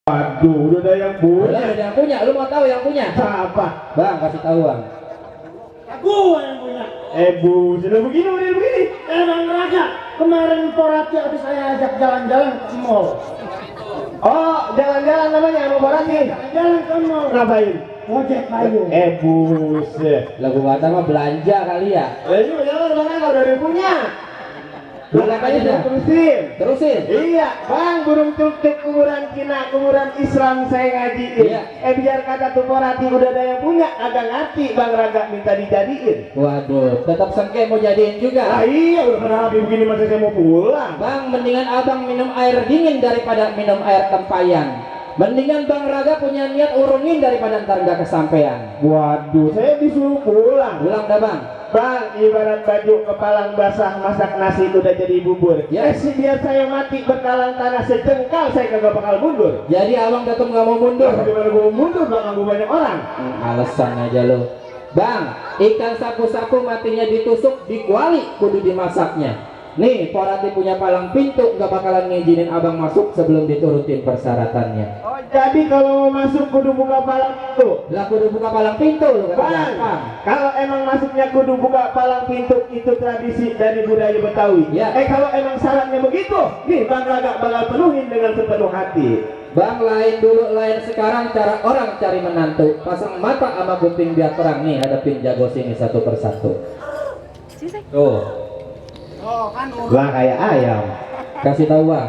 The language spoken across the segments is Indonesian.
Waduh, udah ada yang punya. Udah ada yang punya, lu mau tahu yang punya? Siapa? Bang, kasih tahu bang. Aku yang punya. Bu, sudah begini, udah begini. Bang Raga, kemarin Porati habis saya ajak jalan-jalan ke mall. Oh, jalan-jalan namanya sama Barati. Jalan ke mall. Ngapain? Ojek kayu. Buset. Lagu kata mah belanja kali ya. Ini jalan mana kalau udah punya. Belakang aja dah. Terusin. Terusin. Iya, Bang, burung tuktuk kuburan Cina, kuburan Islam saya ngajiin. Iya. Biar kata tuh Porati udah ada yang punya, agak ngerti Bang Raga minta dijadiin. Waduh, tetap sengke mau jadiin juga. Iya, udah pernah habis begini masa saya mau pulang. Bang, mendingan abang minum air dingin daripada minum air tempayan. Mendingan Bang Raga punya niat urungin daripada ntar nggak kesampaian. Waduh, saya disuruh pulang. Pulang dah bang. Bang, ibarat baju kepalang basah masak nasi udah jadi bubur. Ya. Sih biar saya mati berkalang tanah sejengkal saya kagak bakal mundur. Jadi abang tetap nggak mau mundur. Gimana gua mundur bakal gua banyak orang. Alasan aja lo. Bang, ikan sapu-sapu matinya ditusuk, dikuali kudu dimasaknya. Nih, Porati punya palang pintu, nggak bakalan ngizinin abang masuk sebelum diturutin persyaratannya. Oh, jadi kalau mau masuk kudu buka palang pintu. Lah kudu buka palang pintu lo kata Bang, gampang. kalau emang masuknya kudu buka palang pintu itu tradisi dari budaya Betawi. Ya. Kalau emang syaratnya begitu, nih Bang Raga bakal penuhin dengan sepenuh hati. Bang, lain dulu lain sekarang cara orang cari menantu. Pasang mata sama kuping biar terang. Nih hadapin jago sini satu persatu. Tuh, Oh, kan Lah kayak ayam. kasih tahu bang.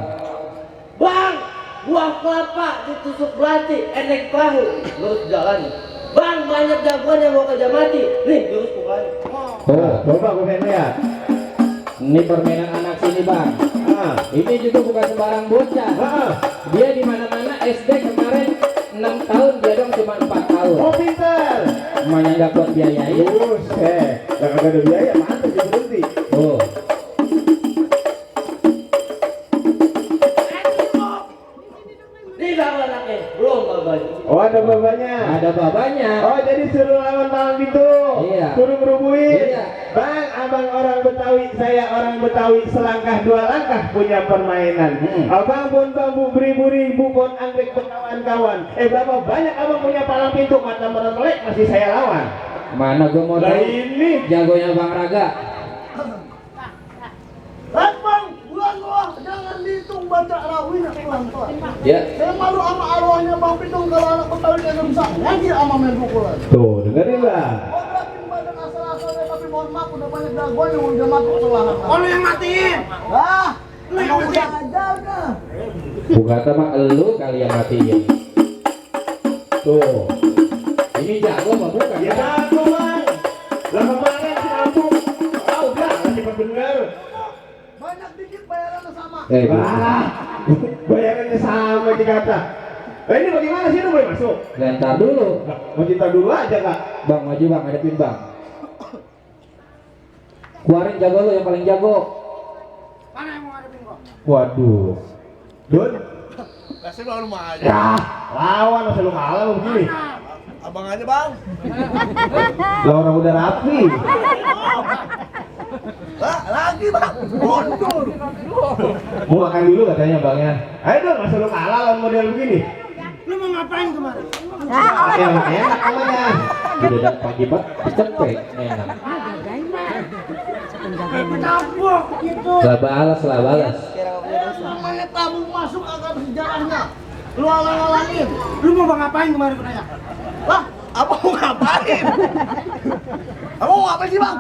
Bang, buah kelapa ditusuk belati, enek perahu, lurus jalan. Bang, banyak jagoan yang mau kerja mati. Nih, lurus pokoknya. Tuh, Coba gue pengen lihat. ini permainan anak sini bang. Ah. Ini juga bukan sembarang bocah. Ah. Dia di mana-mana SD kemarin 6 tahun, dia dong cuma 4 tahun. Oh, pinter. Emangnya nggak kuat biayain? Buset, gak ada biaya, mantap jadi berhenti. Tuh, Nih bang anaknya, belum babay. Oh, ada babanya. ada babanya. Oh, jadi suruh lawan palang pintu. Iya. Suruh ngerubuhin. Iya. Bang, abang orang Betawi, saya orang Betawi, selangkah dua langkah punya permainan. Abang pun bambu beribu-ribu pun anggrek berkawan-kawan. Berapa banyak abang punya palang pintu, mata melek masih saya lawan. Mana gue mau Lah tahu ini. jagonya Bang Raga. Bang, bulan gua jangan dihitung baca rawin pelan-pelan. Ya. Saya malu sama arwahnya Bang Pitung kalau anak Betawi kagak bisa ngaji sama main pukulan. Tuh, dengerin lah. Gua gerakin badan asal-asalnya tapi mohon maaf udah banyak jagoan yang udah masuk celana. Oh, lu yang matiin. Lah, lu yang udah ajar kah? Bukan sama elu kali yang matiin. Tuh. Ini jago mah bukan Ya ya? jago bang. Lah kemarin si Ampung. Oh, udah, cepat bener. Banyak dikit bayarannya sama. Wah, bayarannya sama dikata. Ini bagaimana sih, lu boleh masuk? Lentar dulu. Mau cerita dulu aja kak. Bang, maju bang, hadapin bang. Keluarin jago lo yang paling jago. Mana yang mau ngadepin kok? Waduh. Dun. Kasih baru mah aja. Ya, lawan masa lu kalah lu begini. Abang aja bang. Lah orang udah rapi. Lagi bang. Gondol. Mau makan dulu katanya bangnya. Ayo dong, masa lu kalah lawan model begini. Lu mau ngapain kemarin? Enak namanya. Udah dan pagi pak, cepet, enak. Cabok gitu. Lah balas, lah balas. Namanya tabung masuk agak sejarahnya. Lu alang-alangin. Lu mau ngapain kemarin katanya? Lah, apa mau ngapain? Apa mau ngapain sih bang?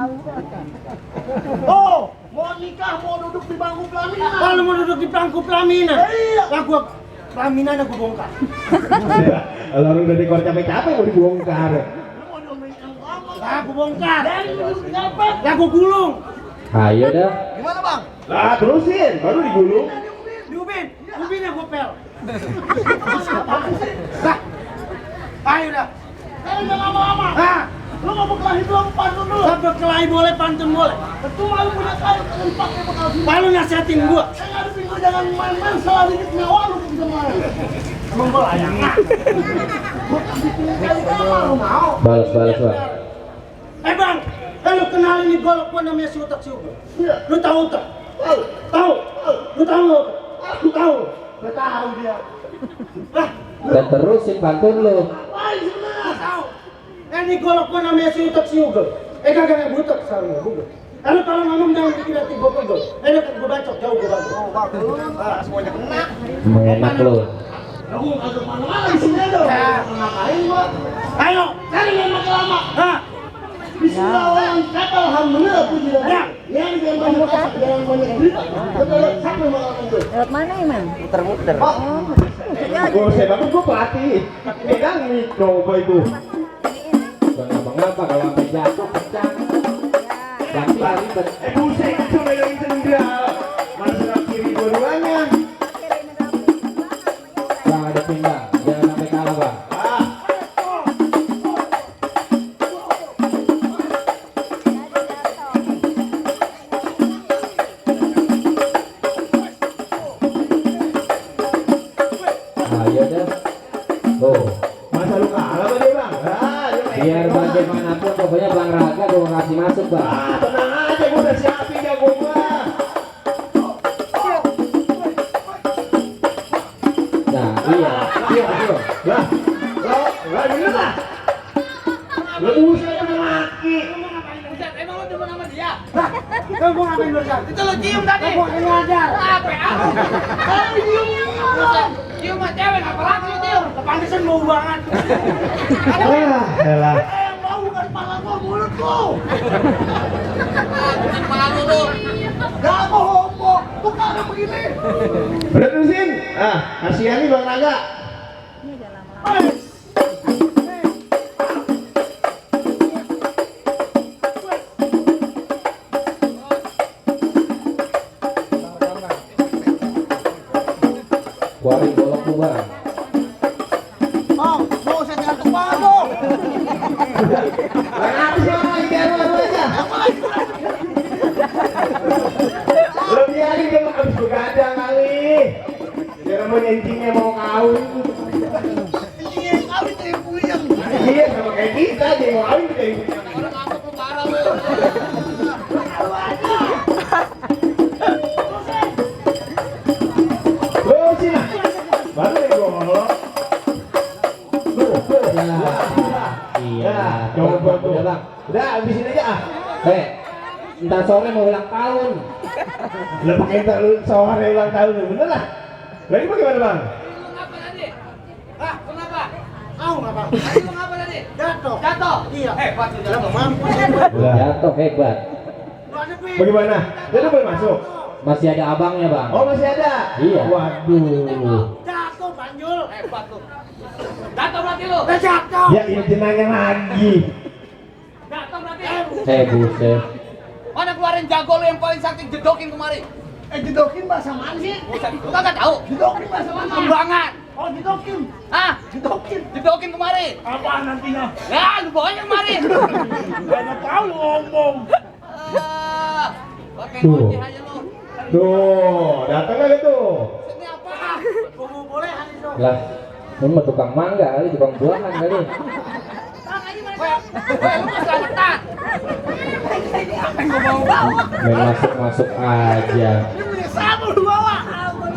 Oh, mau nikah, mau duduk di bangku pelaminan. Oh, lu mau duduk di bangku pelaminan? Iya. Lah gua pelaminan aku bongkar. Kalau orang udah dekor capek-capek mau dibongkar. Lu mau diomelin yang lama? Lah aku bongkar. Dan duduk capek. Lah aku gulung. Ayo dah. Gimana bang? Lah terusin, baru digulung. Diubin, ubin yang gopel. Nah, ayo dah. Sekarang jangan lama-lama. Nah, lu mau berkelahi belum? Pantun dulu. Berkelahi boleh, pantun boleh. Betul, lu punya kayu, lu pakai bekal sini. Palu nasihatin gua. Saya ngadepin gua jangan main-main, salah dikit nyawa lu bisa main. Emang gua layak. Gua kasih kali lu mau. Balas, balas bang. Bang, lu kenal ini golok gua namanya si Utak si Utak. Lu tahu Utak? Tahu. Lu tahu? Lu tahu? Gak tahu dia. Lah, Dan terusin pantun lu. Ngapain sebenarnya kau? Ini golok gua namanya si utak si ugel. Kagak butek sama ugel. Kalau ngomong jangan dikira tiba ugel. Kan gua bacok jauh gua bacok. Semuanya kena. Enak lu. Kamu agak mana-mana di sini dong. Ngapain gua? Ayo, cari memang lama. Hah? Bismillah orang kata alhamdulillah puji Allah. Yang banyak masak, yang banyak cerita. Betul, sampai malam itu. Lewat mana emang? Muter-muter. Gue saya banget gue pelatih. Pegang nih coba itu. Mengapa kalau sampai jatuh pecah? Ganti ribet. Buset, sampai yang sendal. Masuk kiri dua-duanya. Bang ada pindah, jangan sampai kalah bang. Ayo deh. Oh, Masa lu kalah sama dia bang? biar bagaimanapun pokoknya Bang Raga gue kasih masuk bang. Tenang aja, gue udah siapin jago gue. Nah iya, iya. Lah, lah bener lah. Lu usah sama laki. Emang lo demen sama dia? Kamu mau ngapain bersama? Itu lo cium tadi. Kamu mau ngajar. Apa? Kamu cium. Cium sama cewek, apa lagi lo cium? Kepantesan bau banget. Elah. Yang bau bukan kepala gua, mulut lu. Kepala lu. Gak mau homo. Bukan begini. Udah terusin. Kasihan nih Bang Raga. Keluarin golok lu bang. Oh, mau saya jangan kepala dong. Kenapa sih orang biar lu aja? Lu biarin dia mau habis begadang kali. Dia mau nyencingnya mau kawin. Iya, kawin dari puyeng. Iya sama kayak kita dia mau kawin kita ibu. Orang ngambek lu parah lu. Terusin lah. Baru deh golok. Iya. Coba tuh. Udah bang. Udah habisin aja ah. Ntar sore mau ulang tahun. Lah pakai sore ulang tahun bener lah. Lagi bagaimana bang? Kenapa tadi? Hah? Kenapa? Kau ngapa? Tadi lu ngapa tadi? Jatuh. Jatuh? Iya. Hebat lu jatuh. Mampus. Jatuh hebat. Lu ada pi. Bagaimana? Dia udah boleh masuk? Masih ada abangnya bang. Oh masih ada? Iya. Waduh. Jatuh Panjul. Hebat lu. Jatuh berarti lu. Udah jatuh. Ya ini jenangnya lagi. Jatuh berarti. Buset. Mana keluarin jago lu yang paling sakti jedokin kemari. Jedokin bahasa mana sih? Lu kagak tahu? Jedokin bahasa mana? Kembangan. Oh, jedokin. Hah? Jedokin. Jedokin kemari. Apaan nantinya? Ya, lu bawanya kemari. Gak tahu lu ngomong. Pakai Tuh. ngoceh aja lu. Tuh, datang lagi tuh. Ini apa? Gua boleh hari itu. Lah, ini mah tukang mangga kali, tukang buahan kali. Lu mau selamatan. Apa yang gua bawa? Main masuk aja. Ini punya sabu lu bawa.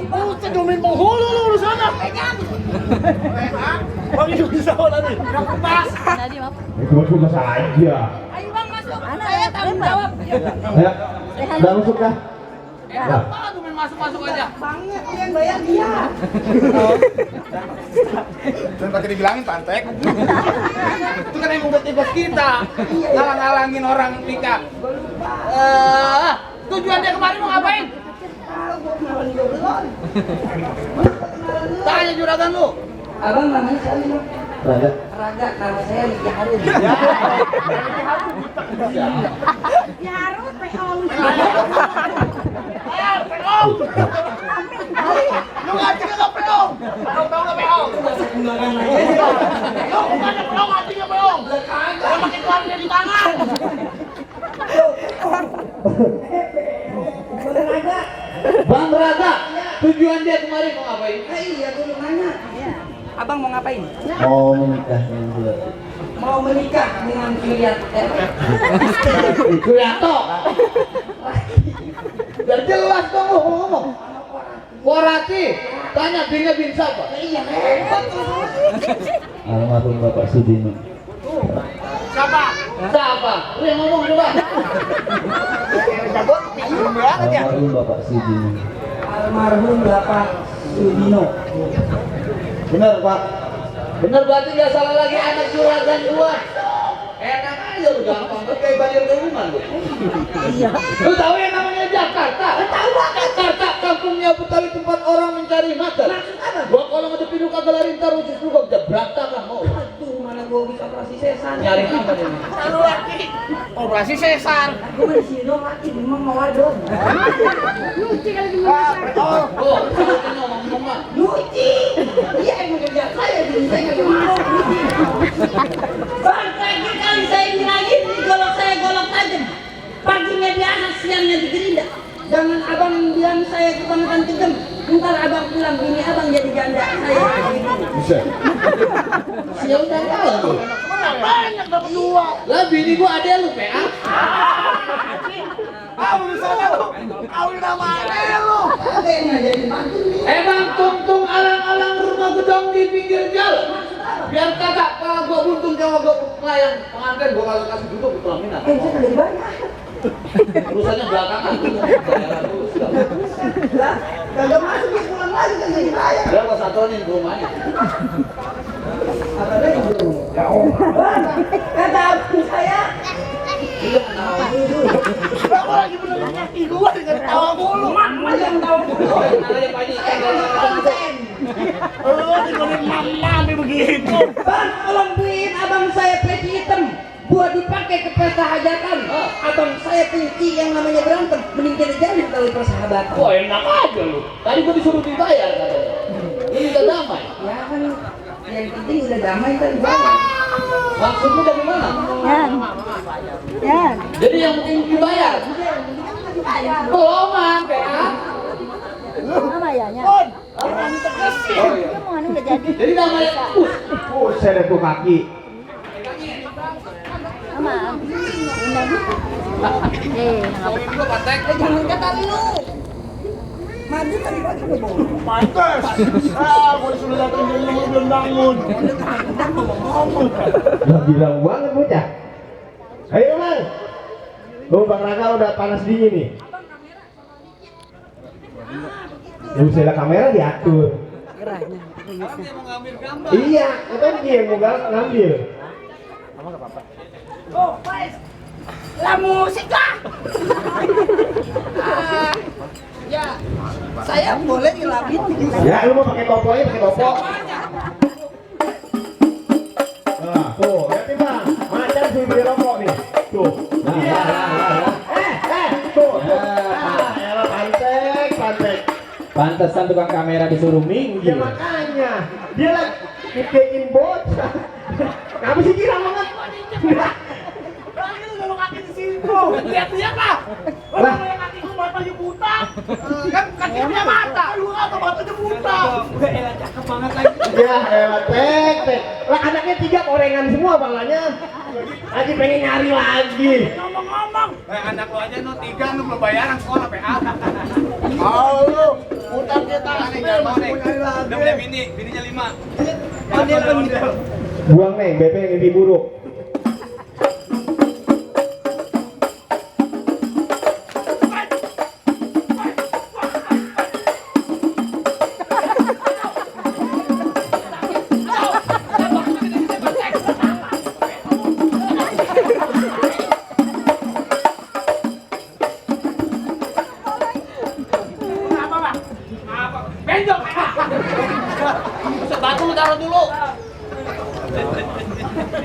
Lu cedomin penghulu lu sana. Pegang. Bang itu bisa tadi. Udah kepas. Tadi apa? Itu cuma saja. Ayo Bang masuk. Saya tanggung jawab. Ayo, udah masuk dah. Apa tuh main masuk-masuk aja? Bangnya yang bayar dia. Dan pakai dibilangin pantek. Itu kan yang udah tiba kita. Ngalang-ngalangin orang nikah. Tujuan dia kemarin mau ngapain? Tanya juragan lu. Abang namanya siapa? Raga. Raga, nama saya Liki Harun. Ya harus peong. Peong. Lu ngaji nggak peong? Tahu nggak peong? Lu bukannya peong, ngajinya peong. Lu pakai keluarnya di tangan. Bang Raga, Tujuan dia kemarin mau ngapain? iya gue mau nanya. Abang mau ngapain? Mau menikah dengan dia. Mau menikah dengan Juliet. Julianto. Biar jelas dong lu ngomong. Warati, tanya binnya bin siapa? Iya hebat tuh. Almarhum Bapak Sudino. Siapa? Siapa? Lu yang ngomong coba. Cabut, bingung banget ya. Almarhum Bapak Sudino. Almarhum Bapak Sudino. Benar Pak. Bener berarti nggak salah lagi anak juragan gua. Enak aja lu gampang tuh kayak banjir ke rumah lu. Iya. Lu tahu yang namanya Jakarta? Tahu banget. Jakarta kampungnya Betawi tempat orang mencari makan. Gua kalau ngadepin lu kagak lari ntar lu justru gua bisa berantakan mau. Aduh, mana gua bisa operasi sesar. Nyari apa ini? Taruh lagi. Operasi sesar. Gua di sini dong laki, memang mau wadon. Lucu kali di mana? Oh, Oh, itu ngomong mah. Luci. Iya, emang kerja saya di saya nggak mau. Bang, terakhir kali saya ini lagi digolok saya golok tajam. Paginya biasa, siangnya digerinda. Jangan abang bilang saya kebanyakan kejam. Ntar abang pulang, bini abang jadi janda. Saya Bisa. Ya udah tahu. banyak dapat dua. Lah bini gua ada lu PA. Lu sana lu. Kawin sama ade lu. ada yang ngajarin mantu nih. Emang tungtung alang-alang rumah gedong di pinggir jalan. Biar kagak kalau gua buntung sama gua melayang pengantin gua kalau kasih duduk di pelaminan. Saya nggak dibayar. Urusannya belakangan dulu. Bayaran dulu. Lah, kagak masuk dia pulang lagi kan nggak dibayar. Udah gua satuin rumahnya. Apa lagi bro? Bang, kata abang saya. Aku lagi beneran kaki gua dengan tawa mulu. Mama yang tahu. Oh, namanya Pak Haji. Konsen. Dengerin mama sampai begitu. Bang, tolong beliin abang saya peci hitam buat dipakai ke pesta hajatan. Abang saya benci yang namanya berantem, mending kita jalin kali persahabatan. Wah enak aja lu. Tadi gua disuruh dibayar katanya. Ini udah damai. Ya kan, yang penting udah damai kan dibayar. Maksudmu dari mana? Yan. Yan. Jadi yang penting dibayar. Tolongan PA. Mama ya, Yan. Dia mau anu udah jadi. Jadi namanya Buset aku kaki. Mama. Undang. Jangan kata lu. Maju tadi pagi gue bawa. Pantes. Gua disuruh datang jam 5 belum bangun. Lah bilang banget bocah. Ayo Bang. Oh Bang Raka udah panas dingin nih. Buset kamera diatur. Gerahnya. Iya, kan dia yang mau ngambil. Oh, guys. La musik lah. Ya, saya boleh nyelapin. Ya, lu mau pakai topo aja, pakai topo. Nah, tuh, lihat nih Bang. Macan sih beli rokok nih. Tuh. Iya. Tuh. Elah pantek. Pantesan tukang kamera disuruh Ya minggir. makanya dia lagi ngekein bocah. Kamu sih kira banget. Lagi lu kalau kaki di situ. Lihat-lihat lah. Lah. Kalau yang kaki gua matanya buta. Kan kaki punya mata. Lu atau matanya buta. Ya, elah tek. Lah anaknya 3 korengan semua palanya. Lagi pengen nyari lagi. Ngomong-ngomong. Anak lu aja no 3 lu belum bayaran sekolah PA. Mau lu. Utang kita masih punya lagi. Udah punya bininya 5. Pandel. Buang nih, BP yang mimpi buruk. Benjol. batu lu taruh dulu.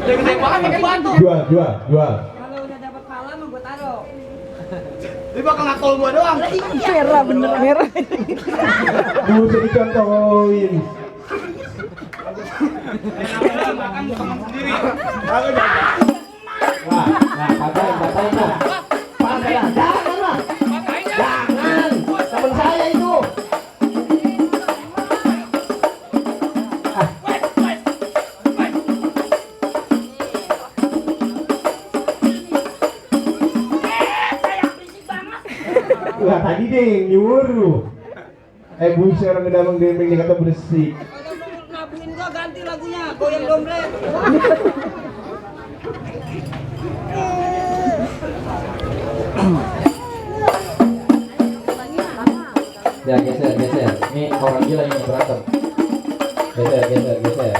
Gede banget pakai batu. Jual. Kalau udah dapat pala mah gue taruh. Dia bakal ngakol gua doang. Merah bener merah. Buset dicontohin. Makan teman sendiri. Wah, katain lah. Pantai lah, jangan lah. Jangan. Temen saya itu. Wah, tadi deh yang nyuruh. Buset orang ngedamang dembeng nih kata bersih. Kalau mau ngabuin gua ganti ganti lagunya, goyang dompet. Ya geser. Ini orang gila ini berantem. Geser.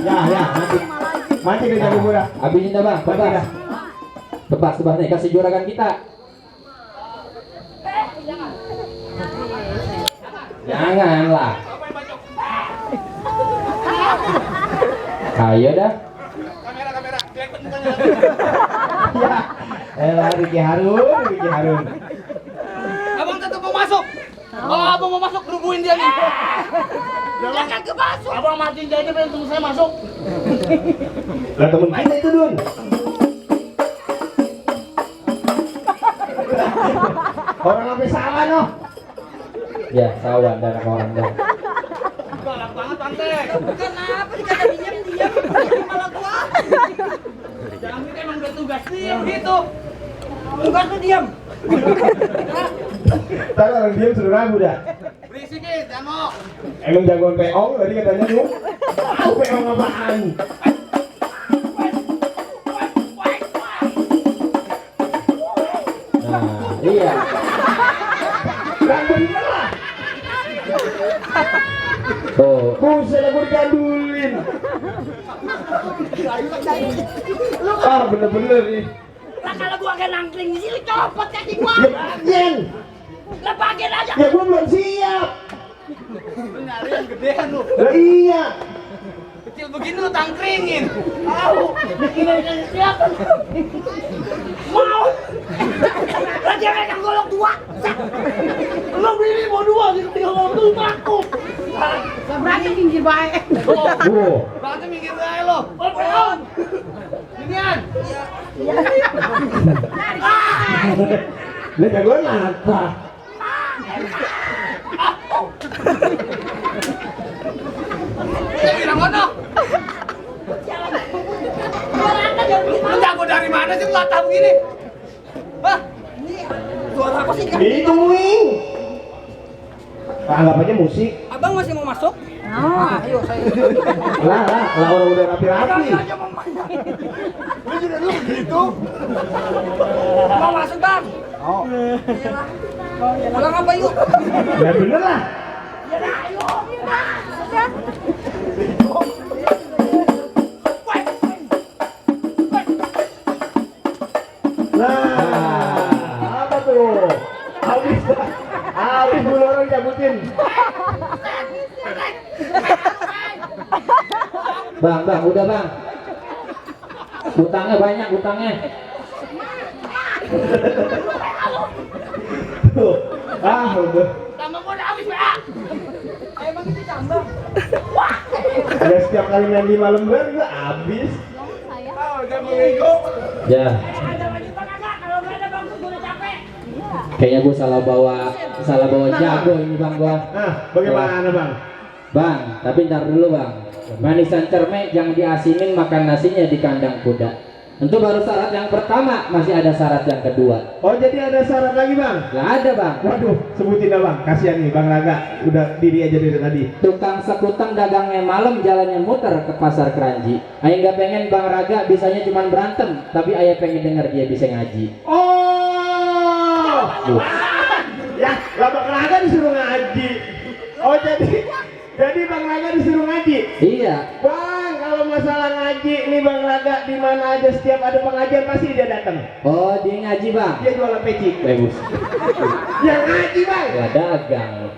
Ya, mati ke jago murah. Habisin dah bang, tebas nih kasih juragan kita. Jangan lah. Ayo dah. Kamera. Ya, Ricky Harun. Abang tetap mau masuk. Kalau abang mau masuk, rubuhin dia nih. Jangan kebasuk. Abang matiin dia aja, pengen tunggu saya masuk. Lah temen kita itu Dun. Orang sampai salah noh. Ya, sawan dan orang dah. Galak banget tante. Kenapa dikata diam malah gua. Jangan gitu, emang udah tugas dia begitu. Tugas lu diam. Tapi orang diam suruh ragu dah. Berisikin, jangan mau. Emang jagoan peong tadi katanya lu. Tahu peong apaan? Nah, iya. Lah bener lah. Tuh. Buset aku digandulin. Bener-bener nih. Lah kalau gua kayak nangkring di sini copot kaki gua. Ya bagian. Lah bagian aja. Ya gua belum siap. Lu nyari yang gedean lu. Lah iya. Kecil begini lu tangkringin. Tahu. Bikin siapa? Mau. Lah dia kan golok dua. Lu bini mau dua, tinggal ngomong tuh takut. Berani pinggir baik. Oh. Berarti minggir aja lo. Oh, peong. Inian. Lah jagoan apa? Lu bilang mana? Lu jago dari mana sih latah begini? Hah? Suara apa sih? Itu wing. Anggap aja musik. Abang masih mau masuk? Ah, ayo saya. Lah orang udah rapi-rapi. Lu juga dulu begitu. Mau masuk bang? Oh. Pulang apa yuk? Ya bener lah. Ya dah, ayo. Nah, apa tuh? Habis dulu orang cabutin. Bang, udah bang. Utangnya banyak, utangnya. Tuh. Udah. Tambah gua udah habis, Pak. Emang itu tambang. Ada setiap kali nyanyi malam bar juga habis. Oh, udah mengigo. Ya, Ada lagi bang agak, kalau nggak ada bang gua udah capek. kayaknya gue salah bawa jago ini bang gua. Nah, bagaimana bang? Bang, tapi ntar dulu bang. Manisan cermek jangan diasinin, makan nasinya di kandang kuda. Itu baru syarat yang pertama, masih ada syarat yang kedua. Oh jadi ada syarat lagi bang? Gak ada bang. Waduh, sebutin dah bang. Kasihan nih bang Raga, udah diri aja dari tadi. Tukang sekutang dagangnya malam, jalannya muter ke pasar Keranji. Ayah nggak pengen bang Raga bisanya cuma berantem, tapi ayah pengen denger dia bisa ngaji. Oh, ya, lah bang Raga disuruh ngaji. Oh jadi bang Raga disuruh ngaji. Iya. Bang, kalau masalah ngaji nih bang Raga di mana aja setiap ada pengajian pasti dia datang. Oh dia ngaji bang. Dia jualan peci. Bagus. Dia ngaji bang. Ya dagang.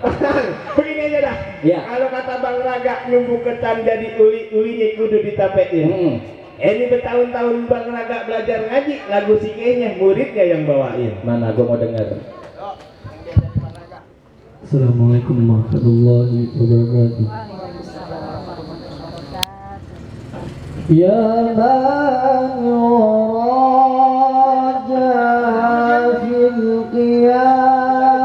Begini aja dah. Iya. Kalau kata bang Raga nyumbu ketan jadi ulinya kudu ditapein. Ini bertahun-tahun bang Raga belajar ngaji, lagu sikehnya muridnya yang bawain. Mana gua mau denger. Assalamualaikum warahmatullahi wabarakatuh. Ya man yuraja fil qiyamati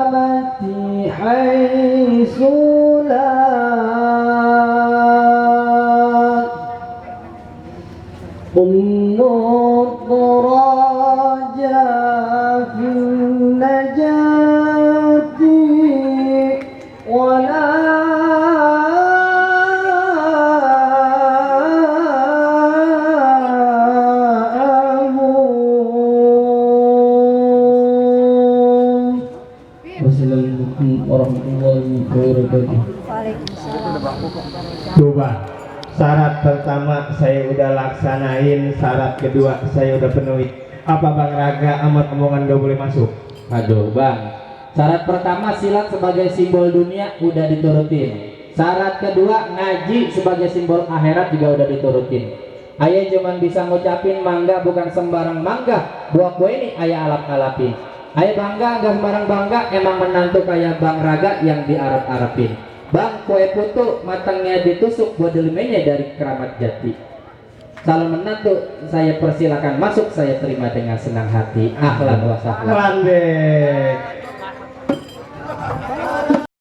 haitsu الصلاة أم الرجاء في النجاة ولا Wassalamualaikum warahmatullahi wabarakatuh. Waalaikumsalam. Coba syarat pertama saya udah laksanain, syarat kedua saya udah penuhi. Apa Bang Raga amat omongan gak boleh masuk? Aduh bang, syarat pertama silat sebagai simbol dunia udah diturutin. Syarat kedua ngaji sebagai simbol akhirat juga udah diturutin. Ayah cuman bisa ngucapin mangga bukan sembarang mangga. Buah kue ini ayah alap-alapin. Ayah bangga gak sembarang bangga, emang menantu kayak Bang Raga yang diarap-arapin. Bang, kue putu matangnya ditusuk buat delimenya dari Keramat Jati. Calon menantu saya persilakan masuk, saya terima dengan senang hati. Ahlan wa sahlan. Ahlan deh.